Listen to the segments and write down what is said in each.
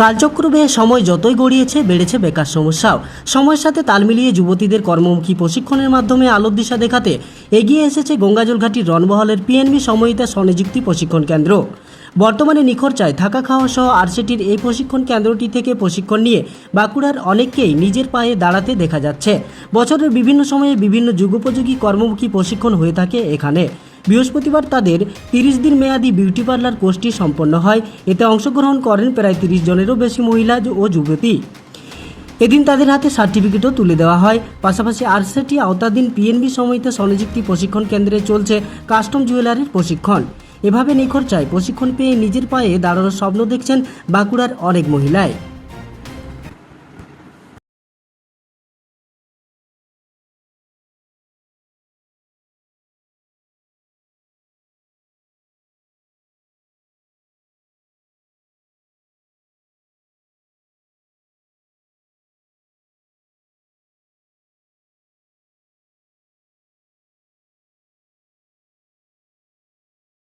কালচক্র বেয়ে সময় যতই গড়িয়েছে বেড়েছে বেকার সমস্যাও। সময়ের সাথে তাল মিলিয়ে যুবতীদের কর্মমুখী প্রশিক্ষণের মাধ্যমে আলোর দিশা দেখাতে এগিয়ে এসেছে গঙ্গাজলঘাটির রণবহলের পিএনবি সমন্বিতা স্বনিযুক্তি প্রশিক্ষণ কেন্দ্র। বর্তমানে নিখরচায় থাকা খাওয়া সহ আরসিটির এই প্রশিক্ষণ কেন্দ্রটি থেকে প্রশিক্ষণ নিয়ে বাঁকুড়ার অনেককেই নিজের পায়ে দাঁড়াতে দেখা যাচ্ছে। বছরের বিভিন্ন সময়ে বিভিন্ন যুগোপযোগী কর্মমুখী প্রশিক্ষণ হয়ে থাকে এখানে। বৃহস্পতিবার তাদের 30 দিন মেয়াদী বিউটি পার্লার কোর্সটি সম্পন্ন হয়। এতে অংশগ্রহণ করেন প্রায় 30 জনেরও বেশি মহিলা ও যুবতী। এদিন তাদের হাতে সার্টিফিকেটও তুলে দেওয়া হয়। পাশাপাশি আরসিটি আওতাধীন পিএনবি সমন্বিত স্বনিযুক্তি প্রশিক্ষণ কেন্দ্রে চলছে কাস্টম জুয়েলারির প্রশিক্ষণ। এভাবে নিখরচায় প্রশিক্ষণ পেয়ে নিজের পায়ে দাঁড়ানোর স্বপ্ন দেখছেন বাঁকুড়ার অনেক মহিলাই।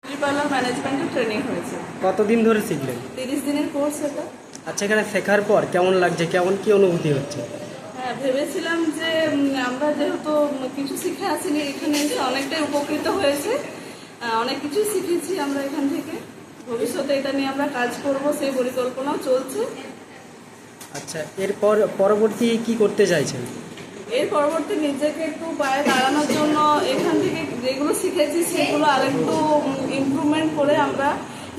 বিউটি পার্লার ম্যানেজমেন্টের ট্রেনিং হয়েছে। কতদিন ধরে শিখলেন? 30 দিনের কোর্স এটা। আচ্ছা, এখানে শেখার পর কেমন লাগছে, কেমন কি অনুভূতি হচ্ছে? হ্যাঁ, ভেবেছিলাম যে আমরা যেহেতু কিছু শিখে আসিনি, এখানে এসে অনেকটাই উপকৃত হয়েছে। অনেক কিছু শিখেছি আমরা এখান থেকে। ভবিষ্যতে এটা নিয়ে আমরা কাজ করব, সেই পরিকল্পনাও চলছে। আচ্ছা, এরপর পরবর্তী কি করতে চাইছেন? এর পরবর্তী নিজেকে একটু পায়ে দাঁড়ানোর জন্য এখান থেকে যেগুলো শিখেছি সেগুলো আরেকটু ইমপ্রুভমেন্ট করে আমরা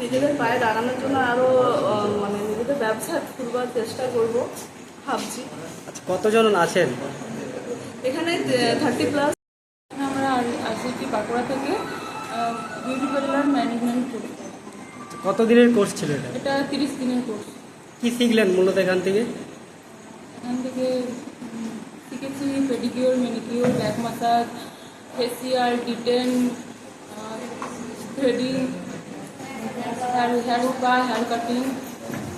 নিজেদের পায়ে দাঁড়ানোর জন্য আরও নিজেদের ব্যবসা খুলবার চেষ্টা করব ভাবছি। আচ্ছা, কতজন আছেন এখানে 30+। আমরা আরসিটি বাঁকুড়া থেকে বিউটি পার্লার ম্যানেজমেন্ট করি। কতদিনের কোর্স ছিল এটা? এটা 30 দিনের কোর্স। কি শিখলেন মূলত এখান থেকে? এখান থেকে শিখেছি pedicure, manicure, back massage, facial, detan, threading, hair spa, hair cutting.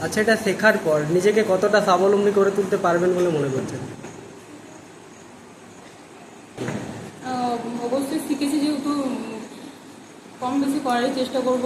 আচ্ছা, এটা শেখার পর নিজেকে কতটা স্বাবলম্বী করে তুলতে পারবেন বলে মনে করছেন? অবশ্যই শিখেছি, যেহেতু কম বেশি করার চেষ্টা করব।